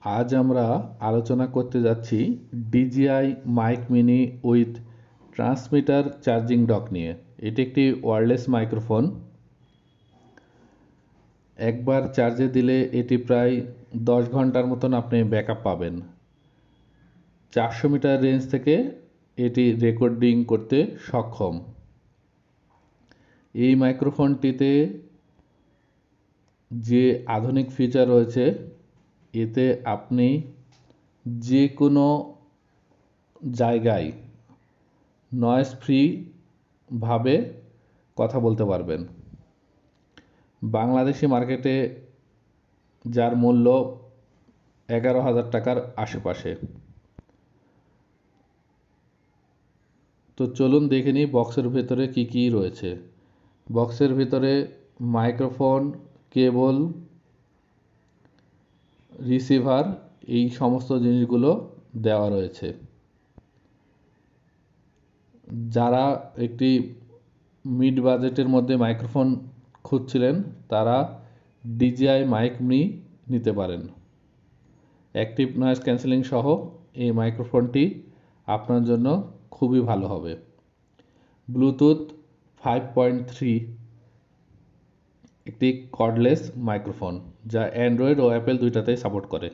আজ আমরা আলোচনা করতে যাচ্ছি DJI mic mini with transmitter charging dock নিয়ে। এটি একটি ওয়্যারলেস মাইক্রোফোন। একবার চার্জে দিলে এটি প্রায় 10 ঘন্টার মতন আপনি ব্যাকআপ পাবেন। 400 মিটার রেঞ্জ থেকে এটি রেকর্ডিং করতে সক্ষম। এই মাইক্রোফোনটিতে যে আধুনিক ফিচার রয়েছে, এতে আপনি যে কোনো জায়গায় নয়েজ ফ্রি ভাবে কথা বলতে পারবেন। বাংলাদেশি মার্কেটে যার মূল্য 11,000 টাকার আশেপাশে। তো চলুন দেখে নিই বক্সের ভেতরে কি কি রয়েছে। বক্সের ভিতরে মাইক্রোফোন, কেবল, রিসিভার, এই সমস্ত জিনিসগুলো দেওয়া রয়েছে। যারা একটি মিড বাজেটের মধ্যে মাইক্রোফোন খুঁজছিলেন, তারা DJI মাইক মিনি নিতে পারেন। অ্যাক্টিভ নয়েজ ক্যান্সেলিং সহ এই মাইক্রোফোনটি আপনার জন্য খুবই ভালো হবে। ব্লুটুথ 5.3 একটি কর্ডলেস মাইক্রোফোন, যা অ্যান্ড্রয়েড ও অ্যাপেল দুইটাতেই সাপোর্ট করে।